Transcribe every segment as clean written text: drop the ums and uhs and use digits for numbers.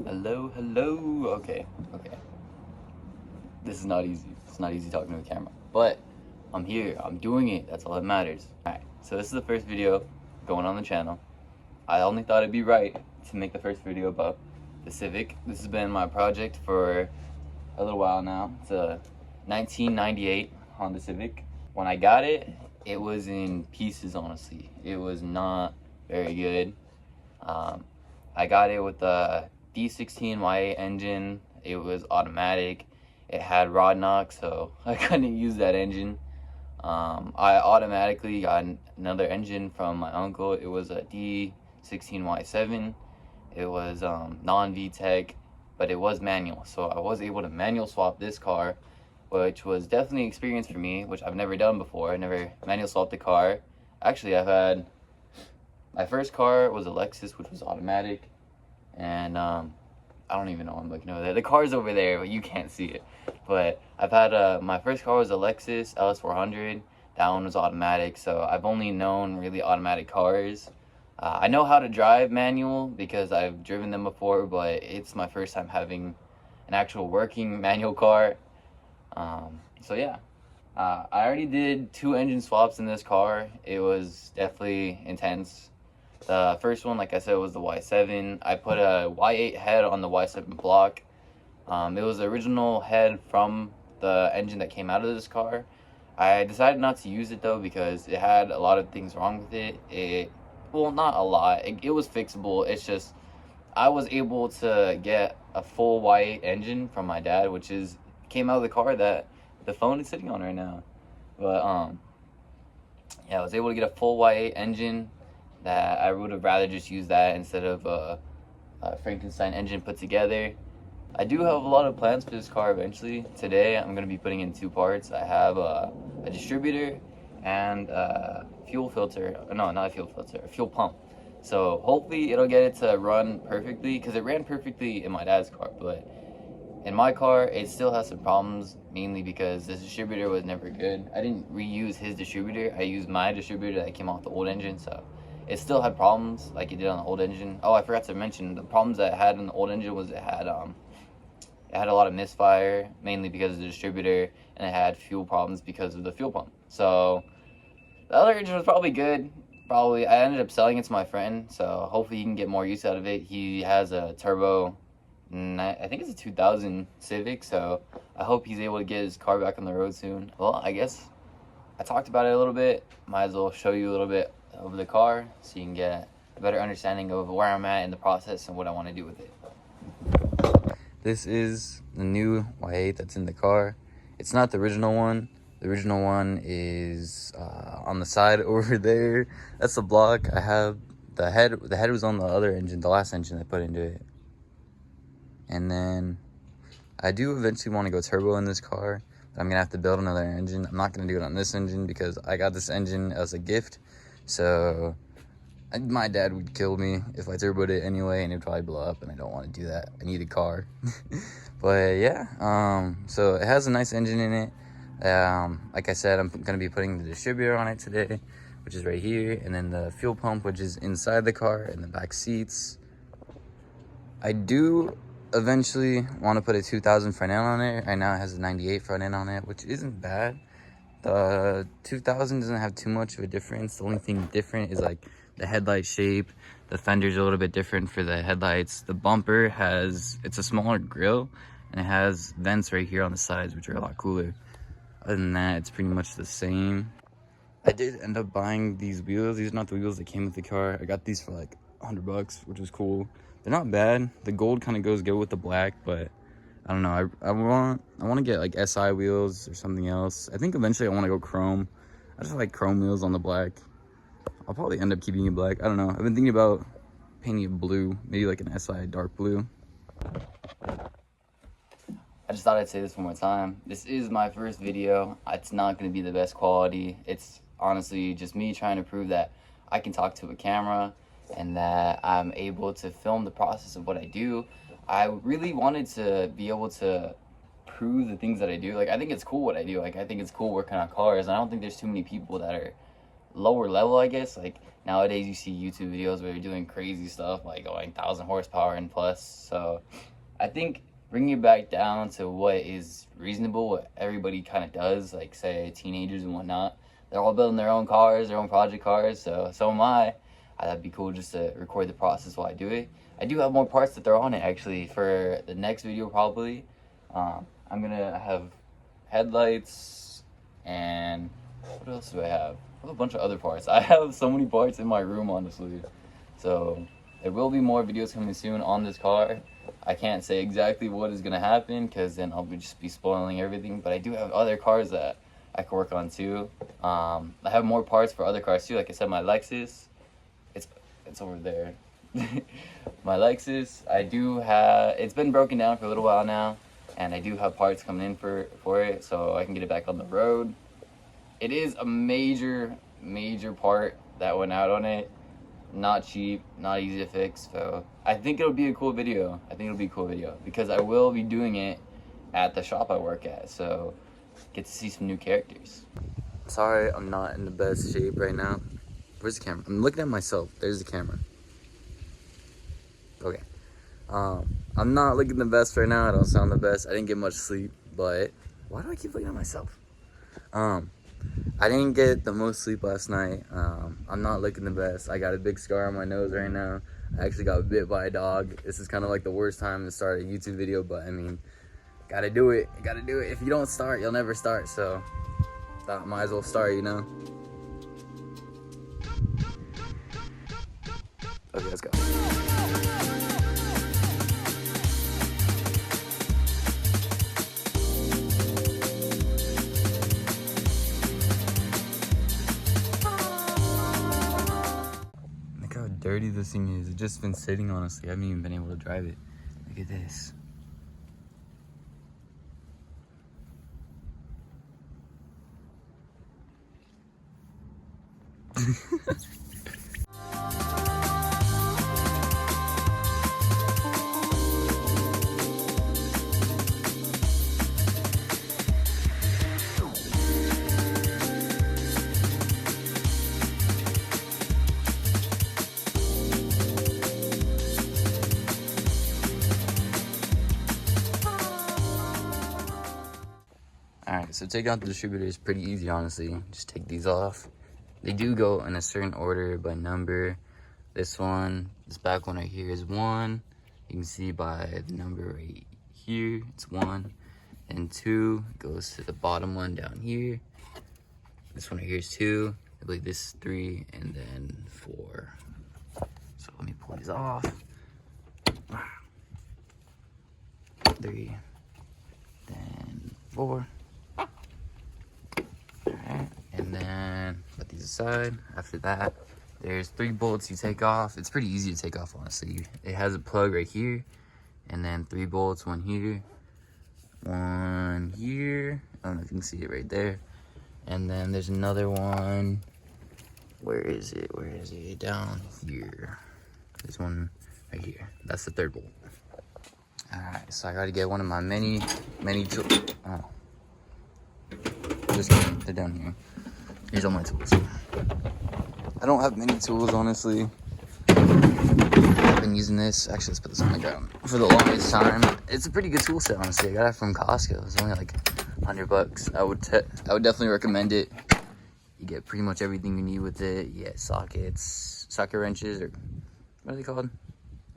Hello. Okay. This is not easy. It's not easy talking to a camera. But I'm here. I'm doing it. That's all that matters. Alright, so this is the first video going on the channel. I only thought it'd be right to make the first video about the Civic. This has been my project for a little while now. It's a 1998 Honda Civic. When I got it, it was in pieces, honestly. It was not very good. I got it with a D16 Y8 engine. It was automatic. It had rod knock, so I couldn't use that engine. I automatically got another engine from my uncle. It was a D16Y7. It was non-VTEC, but it was manual. So I was able to manual swap this car, which was definitely an experience for me, which I've never done before. I never manual swapped a car. Actually, I've had... My first car was a Lexus, which was automatic, and I don't even know why I'm looking over there. The car's over there, but you can't see it. But I've had, my first car was a Lexus LS400. That one was automatic, so I've only known really automatic cars. I know how to drive manual because I've driven them before, but it's my first time having an actual working manual car. So yeah. I already did 2 engine swaps in this car. It was definitely intense. The first one, like I said, was the Y7. I put a Y8 head on the Y7 block. It was the original head from the engine that came out of this car. I decided not to use it though because it had a lot of things wrong with it. Well, not a lot. It was fixable. It's just I was able to get a full Y8 engine from my dad, which came out of the car that the phone is sitting on right now. But yeah, I was able to get a full Y8 engine. That I would have rather just used that instead of a Frankenstein engine put together. I do have a lot of plans for this car eventually. Today I'm going to be putting in 2 parts. I have a distributor and a fuel filter. No, not a fuel filter, a fuel pump. So hopefully it'll get it to run perfectly, because it ran perfectly in my dad's car, but in my car it still has some problems, mainly because this distributor was never good. I didn't reuse his distributor. I used my distributor that came off the old engine, so it still had problems like it did on the old engine. Oh, I forgot to mention, the problems that it had in the old engine was it had a lot of misfire, mainly because of the distributor, and it had fuel problems because of the fuel pump. So the other engine was probably good. I ended up selling it to my friend, so hopefully he can get more use out of it. He has a turbo, I think it's a 2000 Civic, so I hope he's able to get his car back on the road soon. Well, I guess I talked about it a little bit. Might as well show you a little bit of the car so you can get a better understanding of where I'm at in the process and what I want to do with it. This is the new Y8 that's in the car. It's not the original one. The original one is on the side over there. That's the block. I have the head. The head was on the other engine, the last engine I put into it. And then I do eventually want to go turbo in this car. But I'm gonna have to build another engine. I'm not gonna do it on this engine because I got this engine as a gift. So my dad would kill me if I turboed it anyway, and it'd probably blow up, and I don't want to do that. I need a car. But yeah, so it has a nice engine in it. Like I said, I'm gonna be putting the distributor on it today, which is right here, and then the fuel pump, which is inside the car in the back seats. I do eventually want to put a 2000 front end on it. Right now it has a 98 front end on it, which isn't bad. The 2000 doesn't have too much of a difference. The only thing different is like the headlight shape. The fender's a little bit different for the headlights. The bumper it's a smaller grill, and it has vents right here on the sides, which are a lot cooler. Other than that, it's pretty much the same. I did end up buying these wheels. These are not the wheels that came with the car. I got these for like $100, which was cool. They're not bad. The gold kind of goes good with the black, but I don't know. I want to get like SI wheels or something else. I think eventually I want to go chrome. I just like chrome wheels on the black. I'll probably end up keeping it black. I don't know. I've been thinking about painting it blue, maybe like an SI dark blue. I just thought I'd say this one more time. This is my first video. It's not going to be the best quality. It's honestly just me trying to prove that I can talk to a camera and that I'm able to film the process of what I do. I really wanted to be able to prove the things that I do. Like, I think it's cool what I do. Like, I think it's cool working on cars. And I don't think there's too many people that are lower level, I guess. Like nowadays you see YouTube videos where they're doing crazy stuff like going 1,000 horsepower and plus. So I think bringing it back down to what is reasonable, what everybody kind of does, like say teenagers and whatnot. They're all building their own cars, their own project cars, so am I. That'd be cool just to record the process while I do it. I do have more parts to throw on it actually for the next video probably. I'm gonna have headlights and what else do I have? I have a bunch of other parts. I have so many parts in my room honestly. So there will be more videos coming soon on this car. I can't say exactly what is gonna happen because then I'll just be spoiling everything, but I do have other cars that I can work on too. I have more parts for other cars too. Like I said, my Lexus, it's over there. My Lexus, I do have, it's been broken down for a little while now, and I do have parts coming in for it, so I can get it back on the road. It is a major part that went out on it. Not cheap, not easy to fix, so I think it'll be a cool video. Because I will be doing it at the shop I work at, so get to see some new characters. Sorry, I'm not in the best shape right now. Where's the camera? I'm looking at myself. There's the camera. Okay. I'm not looking the best right now. I don't sound the best. I didn't get much sleep, but why do I keep looking at myself? I didn't get the most sleep last night. I'm not looking the best. I got a big scar on my nose right now. I actually got bit by a dog. This is kind of like the worst time to start a YouTube video, but I mean, gotta do it. If you don't start, you'll never start, so thought might as well start, you know? Okay, let's go. Look how dirty this thing is. It's just been sitting, honestly. I haven't even been able to drive it. Look at this. Alright, so taking out the distributor is pretty easy, honestly. Just take these off. They do go in a certain order by number. This back one right here is 1. You can see by the number right here, it's 1. And 2 goes to the bottom one down here. This one right here is 2. I believe this is 3, and then 4. So let me pull these off. 3, then 4. Alright, and then put these aside. After that, there's 3 bolts you take off. It's pretty easy to take off, honestly. It has a plug right here, and then 3 bolts, 1 here, 1 here. I don't know if you can see it right there. And then there's another one. Where is it? Down here. There's one right here. That's the 3rd bolt. Alright, so I gotta get one of my many tools. Oh. Just kidding, they're down here. Here's all my tools. I don't have many tools, honestly. I've been using this. Actually, let's put this on the ground. For the longest time, it's a pretty good tool set, honestly. I got it from Costco. It's only like $100. I would definitely recommend it. You get pretty much everything you need with it. You get sockets, socket wrenches, or what are they called?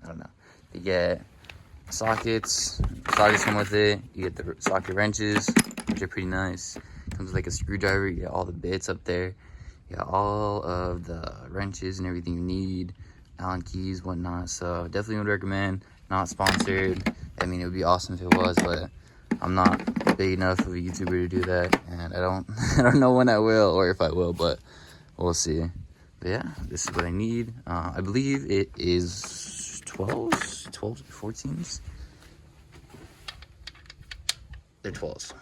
I don't know. You get sockets come with it. You get the socket wrenches, which are pretty nice. Comes with like a screwdriver. You get all the bits up there. You got all of the wrenches and everything you need, Allen keys, whatnot. So definitely would recommend. Not sponsored. I mean, it would be awesome if it was, but I'm not big enough of a YouTuber to do that, and I don't know when I will or if I will, but we'll see. But yeah, this is what I need. I believe it is 14s. They're 12s.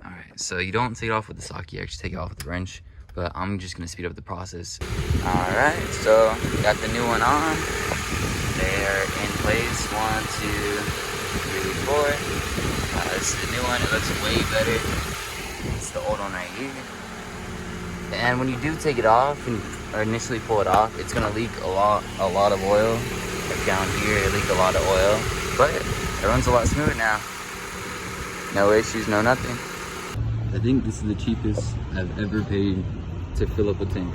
Alright, so you don't take it off with the socket, you actually take it off with the wrench, but I'm just going to speed up the process. Alright, so got the new one on. They are in place. 1, 2, 3, 4. This is the new one. It looks way better. It's the old one right here. And when you do take it off or initially pull it off, it's gonna leak a lot of oil. Like down here, it leaked a lot of oil, but it runs a lot smoother now. No issues, no nothing. I think this is the cheapest I've ever paid to fill up a tank.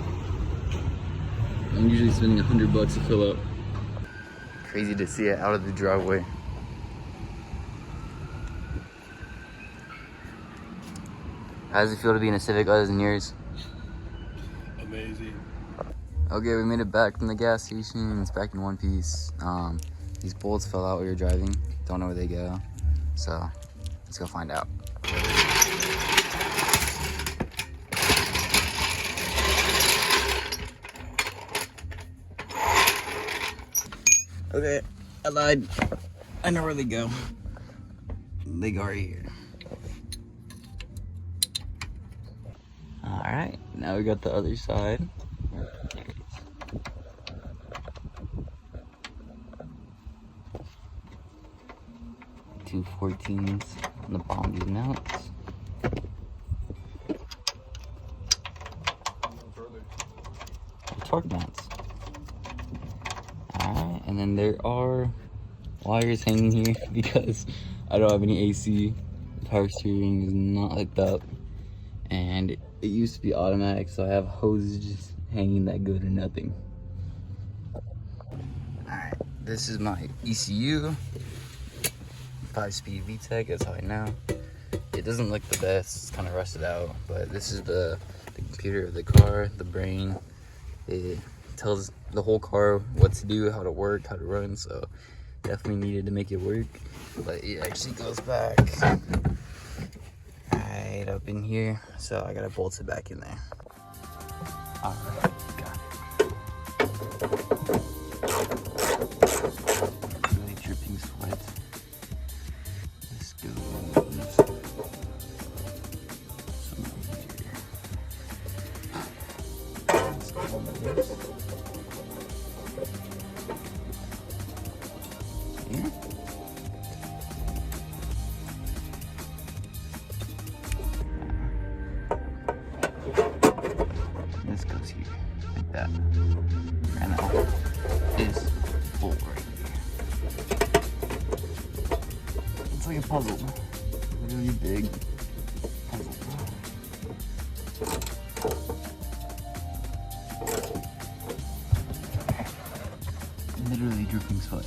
I'm usually spending $100 to fill up. Crazy to see it out of the driveway. How does it feel to be in a Civic other than yours? Amazing. Okay, we made it back from the gas station. It's back in one piece. These bolts fell out while we were driving. Don't know where they go. So, let's go find out. Okay, I lied. I know where they go. They go right here. Alright, now we got the other side. Two 14s on the bottom of these mounts. Torque mounts. Alright, and then there are wires hanging here because I don't have any AC. The power steering is not hooked up. And it used to be automatic, so I have hoses just hanging that good or nothing. Alright, this is my ECU. 5-speed VTEC, that's how I know. It doesn't look the best, it's kind of rusted out, but this is the computer of the car, the brain. It tells the whole car what to do, how to work, how to run, so definitely needed to make it work. But it actually goes back right up in here, so I gotta bolt it back in there. Alright, got it. Really dripping sweat. Let's go. Some over here. Let's go on this. Here. This goes here, like that. And now this bolt right here. It's like a puzzle. Really big puzzle. Literally dripping sweat.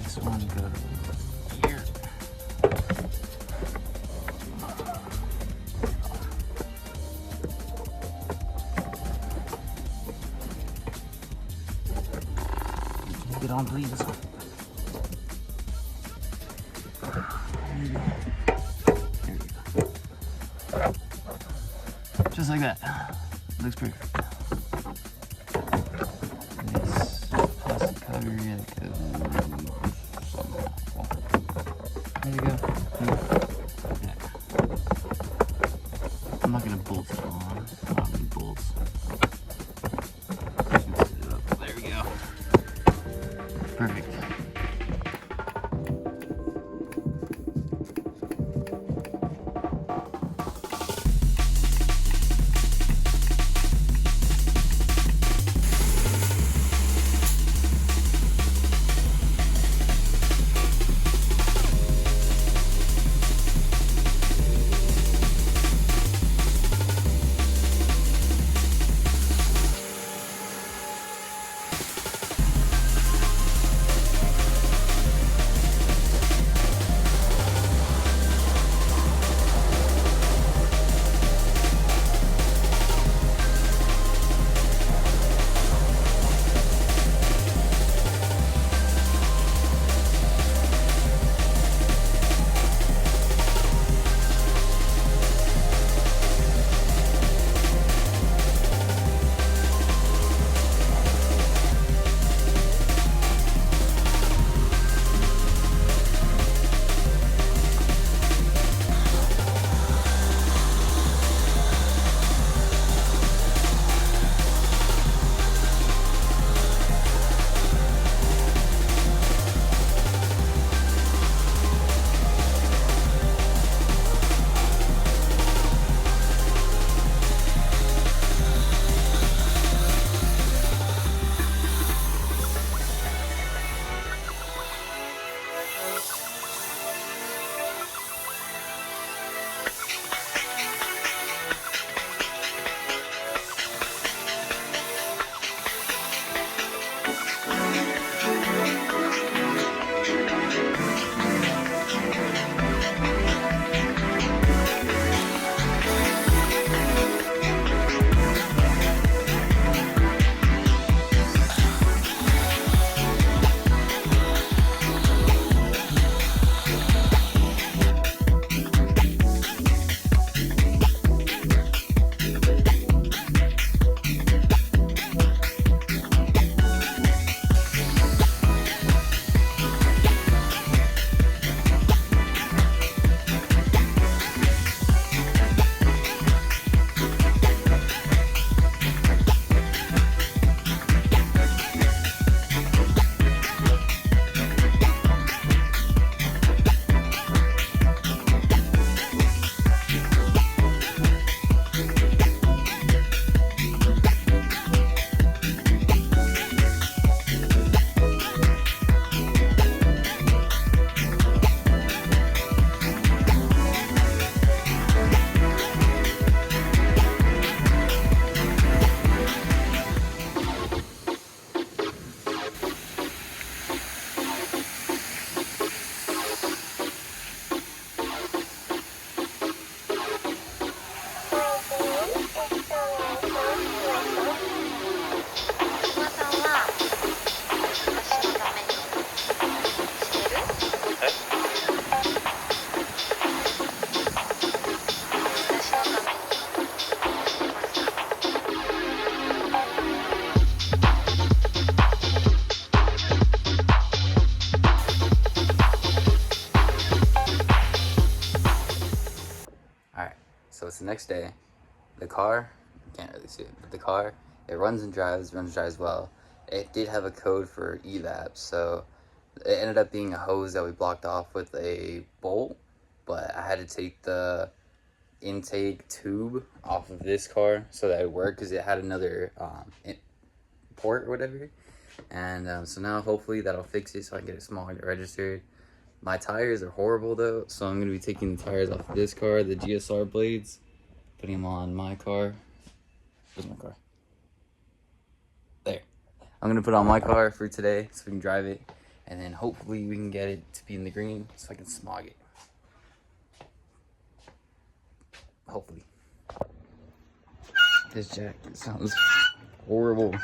This one goes here. Get on, please. There we go. Just like that. Looks perfect. This plastic cover that goes. There you go. Yeah. I'm not gonna bolt it on. I don't have any bolts. There we go. Perfect. So it's the next day. The car, you can't really see it, but the car, it runs and drives well. It did have a code for evap, so it ended up being a hose that we blocked off with a bolt, but I had to take the intake tube off of this car so that it worked, because it had another port or whatever. And so now hopefully that'll fix it so I can get it smaller to registered. My tires are horrible though, so I'm going to be taking the tires off of this car, the GSR blades, putting them on my car. Where's my car? There. I'm going to put it on my car for today so we can drive it, and then hopefully we can get it to be in the green so I can smog it. Hopefully. This jacket sounds horrible.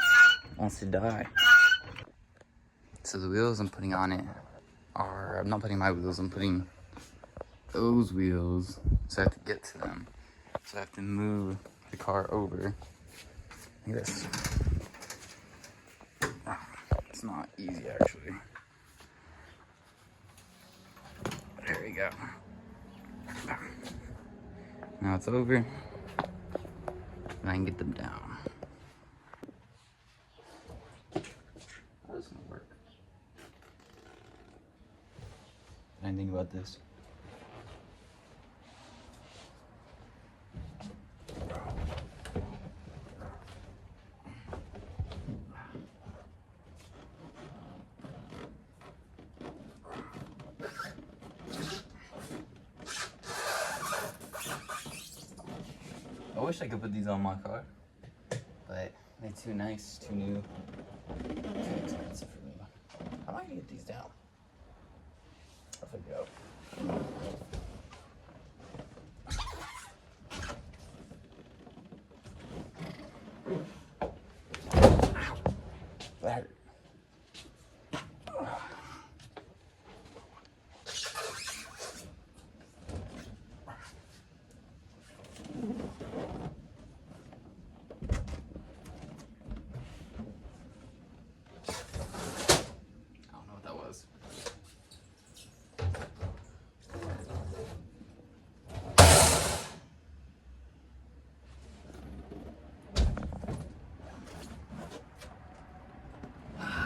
Wants to die. So the wheels I'm putting on it are, I'm not putting my wheels, I'm putting those wheels. So I have to get to them. So I have to move the car over. Look at this. It's not easy actually. There we go. Now it's over, and I can get them down. How is this gonna work? Did I think about this? I wish I could put these on my car, but they're too nice, too new, too expensive for me. How am I gonna get these down? I'll figure it out. That hurt.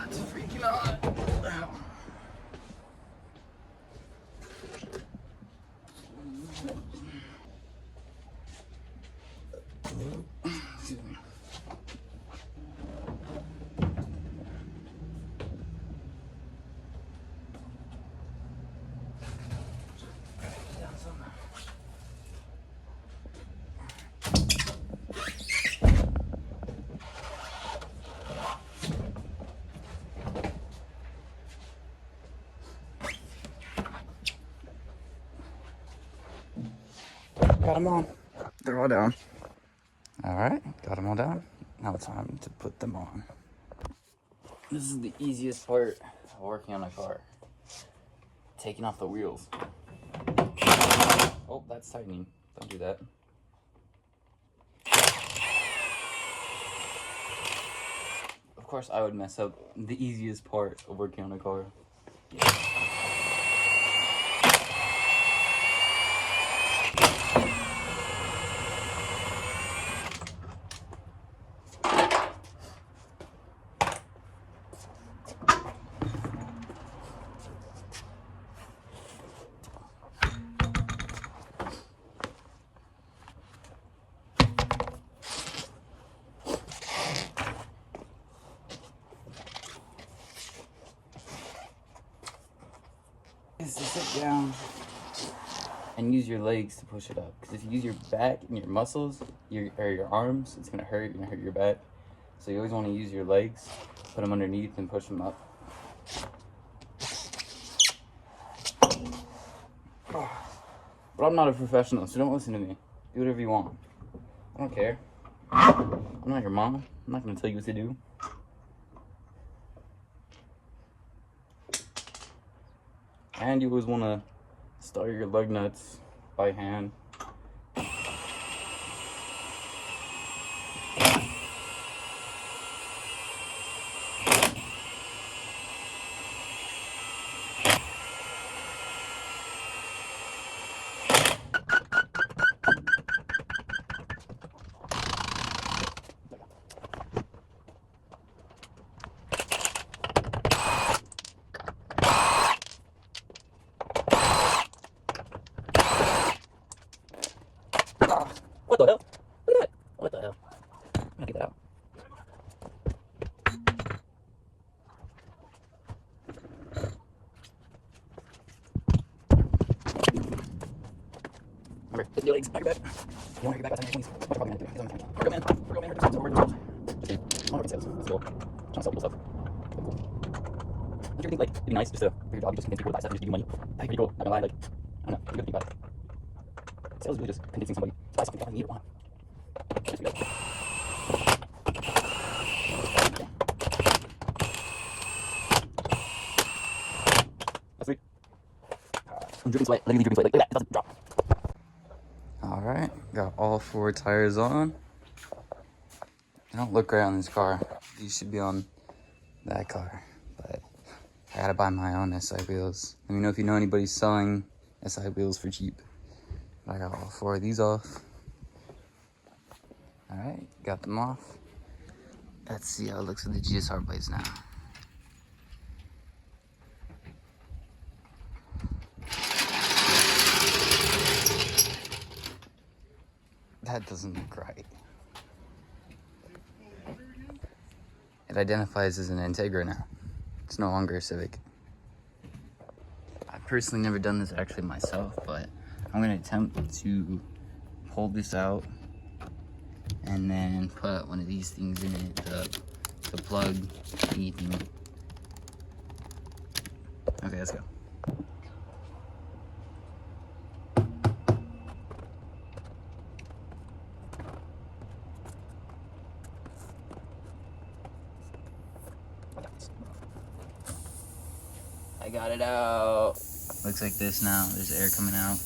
It's freaking on. Excuse me. Got them on. They're all down. All right, got them all down. Now it's time to put them on. This is the easiest part of working on a car. Taking off the wheels. Oh, that's tightening. Don't do that. Of course, I would mess up the easiest part of working on a car. Is to sit down and use your legs to push it up. Because if you use your back and your muscles, or your arms, it's gonna hurt. You're gonna hurt your back. So you always want to use your legs, put them underneath, and push them up. But I'm not a professional, so don't listen to me. Do whatever you want. I don't care. I'm not your mom. I'm not gonna tell you what to do. And you always want to start your lug nuts by hand. What the hell? Look at that. What the hell? I'm gonna get that out. Remember, lift your legs, back your back. You don't hurt your back, that's on your 20s. Watch your man do it. He's on the camera. Work man. Work man. Just kidding. I don't know what it says. It's cool. Trying to sell people stuff. Cool. Don't you think, like, it'd be nice just to, for your job, you just convince people to buy stuff and just give you money? That'd be pretty cool. Not gonna lie, like, I don't know. It's a good thing about it. Sales is really just convincing somebody to buy something they don't need or want. Just do that. That's three. I'm dripping sweat. Literally dripping sweat. Like, look at that. It doesn't drop. Alright, got all 4 tires on. They don't look right on this car. These should be on that car. But I gotta buy my own SI wheels. Let me know if you know anybody selling SI wheels for cheap. But I got all 4 of these off. Alright, got them off. Let's see how it looks with the GSR plates now. That doesn't look right. It identifies as an Integra now. It's no longer a Civic. I've personally never done this actually myself, but I'm gonna attempt to pull this out and then put one of these things in it, the plug E thing. Okay, let's go. I got it out. Looks like this now. There's air coming out.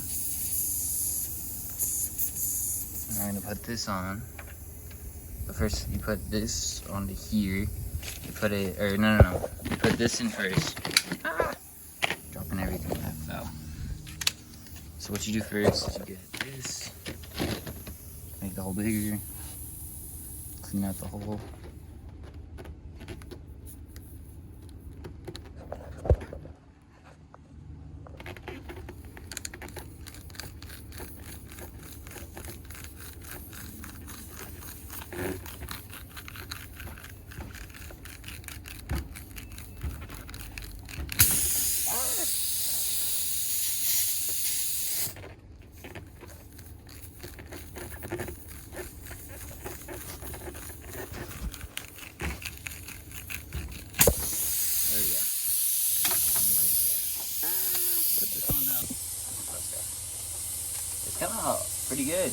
And I'm gonna put this on. But first, you put this onto here. You put it, or no. You put this in first. Ah! Dropping everything that fell. So what you do first is you get this. Make the hole bigger. Clean out the hole. Come out pretty good.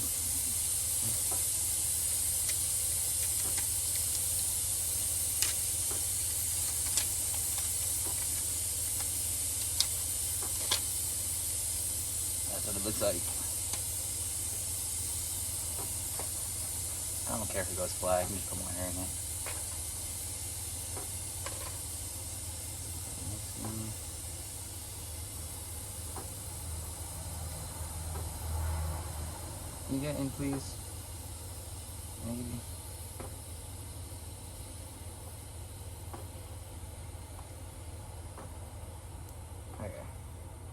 That's what it looks like. I don't care if it goes flat, I can just put more air in it. Can you get in, please? Maybe. Okay.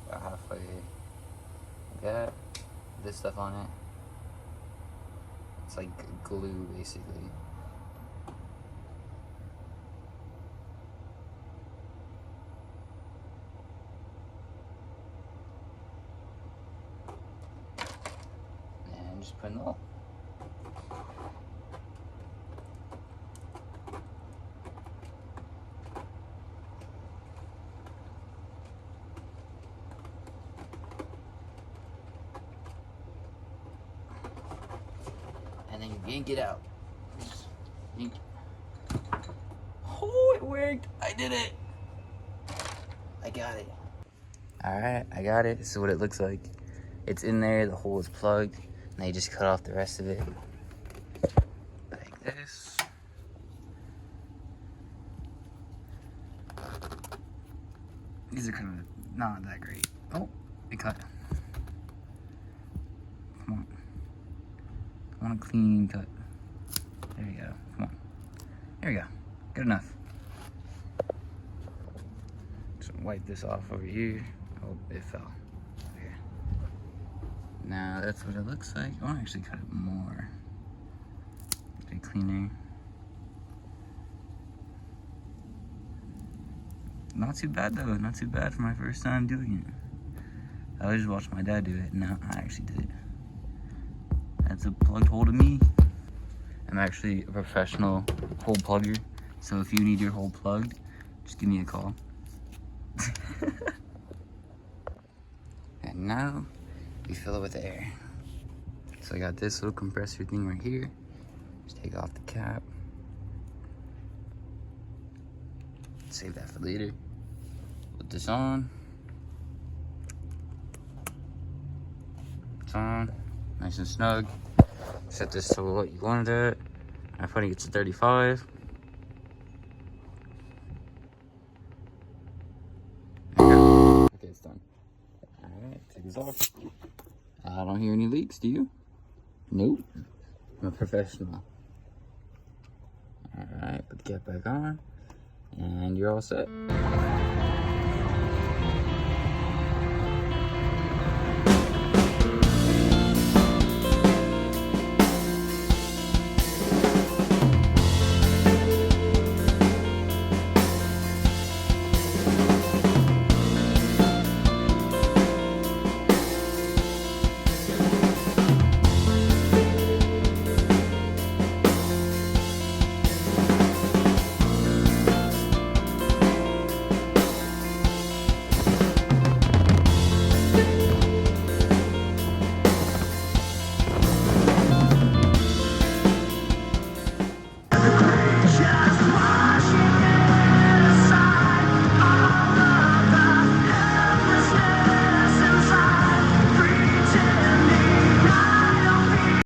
About halfway. Got this stuff on it. It's like glue, basically. Just put in the hole. And then you yank it out. Yank. Oh, it worked! I did it! I got it. Alright, I got it. This is what it looks like. It's in there, the hole is plugged. Now you just cut off the rest of it like this. These are kind of not that great. Oh, it cut. Come on. I want a clean cut. There you go. Come on. There we go. Good enough. Just wipe this off over here. Oh, it fell. Okay. Now that's what it looks like. I want to actually cut it more. Get it cleaner. Not too bad though, not too bad for my first time doing it. I always watched my dad do it, and now I actually did it. That's a plugged hole to me. I'm actually a professional hole plugger, so if you need your hole plugged, just give me a call. And now we fill it with air. So I got this little compressor thing right here. Just take off the cap. Save that for later. Put this on. It's on. Nice and snug. Set this to what you wanted it. I'm putting it to 35. Okay, it's done. Alright, take this off. I don't hear any leaks, do you? Nope. I'm a professional. Alright, put the cap back on. And you're all set.